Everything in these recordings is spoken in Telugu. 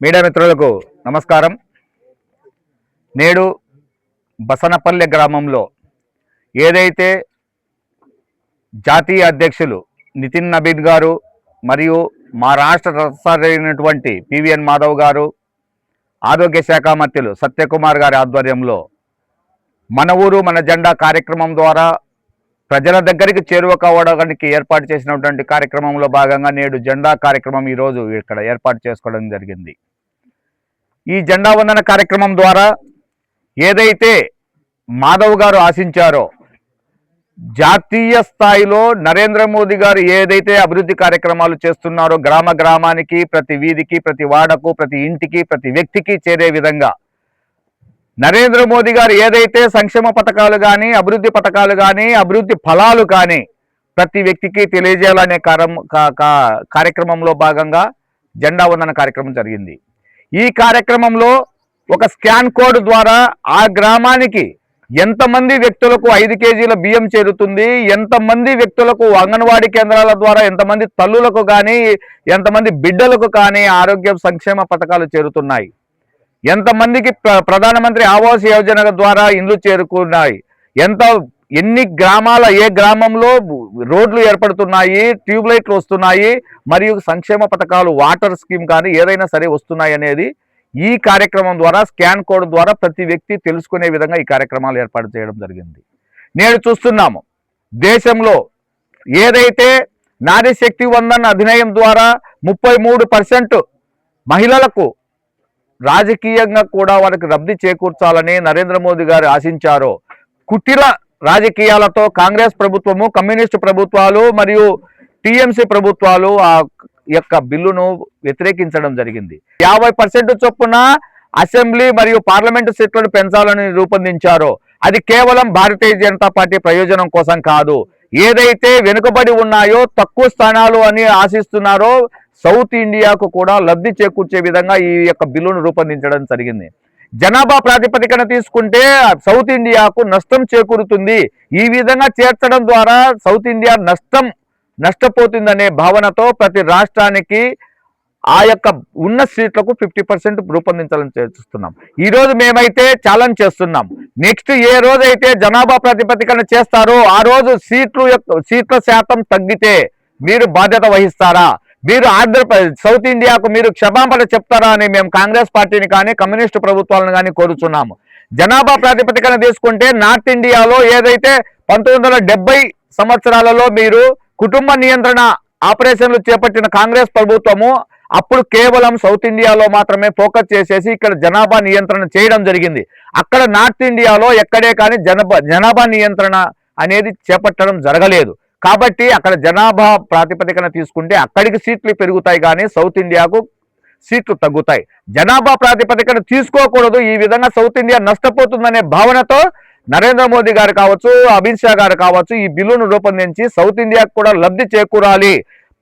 మీడియా మిత్రులకు నమస్కారం. నేడు బసనపల్లె గ్రామంలో ఏదైతే జాతీయ అధ్యక్షులు నితిన్ నబీన్ గారు మరియు మా రాష్ట్ర రథసారైనటువంటి పివిఎన్ మాధవ్ గారు, ఆరోగ్య శాఖ మంత్రులు సత్యకుమార్ గారి ఆధ్వర్యంలో మన ఊరు మన జెండా కార్యక్రమం ద్వారా ప్రజల దగ్గరికి చేరువ కావడానికి ఏర్పాటు చేసినటువంటి కార్యక్రమంలో భాగంగా నేడు జెండా కార్యక్రమం ఈరోజు ఇక్కడ ఏర్పాటు చేసుకోవడం జరిగింది. ఈ జెండా వందన కార్యక్రమం ద్వారా ఏదైతే మాధవ్ గారు ఆశించారో, జాతీయ స్థాయిలో నరేంద్ర మోదీ గారు ఏదైతే అభివృద్ధి కార్యక్రమాలు చేస్తున్నారో గ్రామ గ్రామానికి, ప్రతి వీధికి, ప్రతి వాడకు, ప్రతి ఇంటికి, ప్రతి వ్యక్తికి చేరే విధంగా నరేంద్ర మోదీ గారు ఏదైతే సంక్షేమ పథకాలు కానీ, అభివృద్ధి పథకాలు కానీ, అభివృద్ధి ఫలాలు కానీ ప్రతి వ్యక్తికి తెలియజేయాలనే కార్యక్రమంలో భాగంగా జెండా వందన కార్యక్రమం జరిగింది. ఈ కార్యక్రమంలో ఒక స్కాన్ కోడ్ ద్వారా ఆ గ్రామానికి ఎంతమంది వ్యక్తులకు 5 కేజీల బియ్యం చేరుతుంది, ఎంతమంది వ్యక్తులకు అంగన్వాడీ కేంద్రాల ద్వారా ఎంతమంది తల్లులకు కానీ, ఎంతమంది బిడ్డలకు కానీ ఆరోగ్య సంక్షేమ పథకాలు చేరుతున్నాయి, ఎంతమందికి ప్రధానమంత్రి ఆవాస్ యోజన ద్వారా ఇండ్లు చేరుకున్నాయి, ఎన్ని గ్రామాల ఏ గ్రామంలో రోడ్లు ఏర్పడుతున్నాయి, ట్యూబ్లైట్లు వస్తున్నాయి, మరియు సంక్షేమ పథకాలు వాటర్ స్కీమ్ కానీ ఏదైనా సరే వస్తున్నాయి అనేది ఈ కార్యక్రమం ద్వారా స్కాన్ కోడ్ ద్వారా ప్రతి వ్యక్తి తెలుసుకునే విధంగా ఈ కార్యక్రమాలు ఏర్పాటు చేయడం జరిగింది. నేడు చూస్తున్నాము దేశంలో ఏదైతే నారీ శక్తి వందన్ అధినియం ద్వారా 33% మహిళలకు రాజకీయంగా కూడా వారికి లబ్ధి చేకూర్చాలని నరేంద్ర మోదీ గారు ఆశించారో, కుటిల రాజకీయాలతో కాంగ్రెస్ ప్రభుత్వము, కమ్యూనిస్టు ప్రభుత్వాలు మరియు టీఎంసీ ప్రభుత్వాలు ఆ యొక్క బిల్లును వ్యతిరేకించడం జరిగింది. 50% చొప్పున అసెంబ్లీ మరియు పార్లమెంటు సీట్లను పెంచాలని రూపొందించారో అది కేవలం భారతీయ జనతా పార్టీ ప్రయోజనం కోసం కాదు. ఏదైతే వెనుకబడి ఉన్నాయో, తక్కువ స్థానాలు అని ఆశిస్తున్నారో సౌత్ ఇండియాకు కూడా లబ్ధి చేకూర్చే విధంగా ఈ యొక్క బిల్లును రూపొందించడం జరిగింది. జనాభా ప్రాతిపదికన తీసుకుంటే సౌత్ ఇండియాకు నష్టం చేకూరుతుంది. ఈ విధంగా చేర్చడం ద్వారా సౌత్ ఇండియా నష్టపోతుందనే భావనతో ప్రతి రాష్ట్రానికి ఆ యొక్క ఉన్న సీట్లకు 50% రూపొందించాలని చేస్తున్నాం. ఈరోజు మేమైతే ఛాలెంజ్ చేస్తున్నాం, నెక్స్ట్ ఏ రోజైతే జనాభా ప్రాతిపదికన చేస్తారో ఆ రోజు సీట్ల శాతం తగ్గితే మీరు బాధ్యత వహిస్తారా? మీరు సౌత్ ఇండియాకు మీరు క్షమాపణ చెప్తారా అని మేము కాంగ్రెస్ పార్టీని కానీ కమ్యూనిస్టు ప్రభుత్వాలను కానీ కోరుచున్నాము. జనాభా ప్రాతిపదికన తీసుకుంటే నార్త్ ఇండియాలో ఏదైతే 1970 సంవత్సరాలలో మీరు కుటుంబ నియంత్రణ ఆపరేషన్లు చేపట్టిన కాంగ్రెస్ ప్రభుత్వము అప్పుడు కేవలం సౌత్ ఇండియాలో మాత్రమే ఫోకస్ చేసేసి ఇక్కడ జనాభా నియంత్రణ చేయడం జరిగింది. అక్కడ నార్త్ ఇండియాలో ఎక్కడే కానీ జనాభా నియంత్రణ అనేది చేపట్టడం జరగలేదు. కాబట్టి అక్కడ జనాభా ప్రాతిపదికన తీసుకుంటే అక్కడికి సీట్లు పెరుగుతాయి కానీ సౌత్ ఇండియాకు సీట్లు తగ్గుతాయి. జనాభా ప్రాతిపదికన తీసుకోకూడదు, ఈ విధంగా సౌత్ ఇండియా నష్టపోతుందనే భావనతో నరేంద్ర మోదీ గారు కావచ్చు, అమిత్ షా గారు కావచ్చు ఈ బిల్లును రూపొందించి సౌత్ ఇండియాకు కూడా లబ్ధి చేకూరాలి,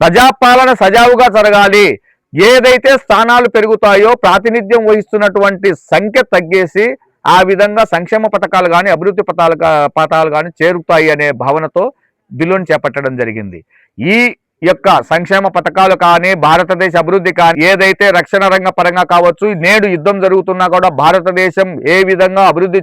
ప్రజాపాలన సజావుగా జరగాలి, ఏదైతే స్థానాలు పెరుగుతాయో ప్రాతినిధ్యం వహిస్తున్నటువంటి సంఖ్య తగ్గేసి ఆ విధంగా సంక్షేమ పథకాలు కానీ అభివృద్ధి పథకాలు కానీ చేరుతాయి అనే భావనతో బిల్లును చేపట్టడం జరిగింది. ఈ యొక్క సంక్షేమ పథకాలు కానీ భారతదేశ అభివృద్ధి కానీ ఏదైతే రక్షణ రంగ పరంగా కావచ్చు, నేడు యుద్ధం జరుగుతున్నా కూడా భారతదేశం ఏ విధంగా అభివృద్ధి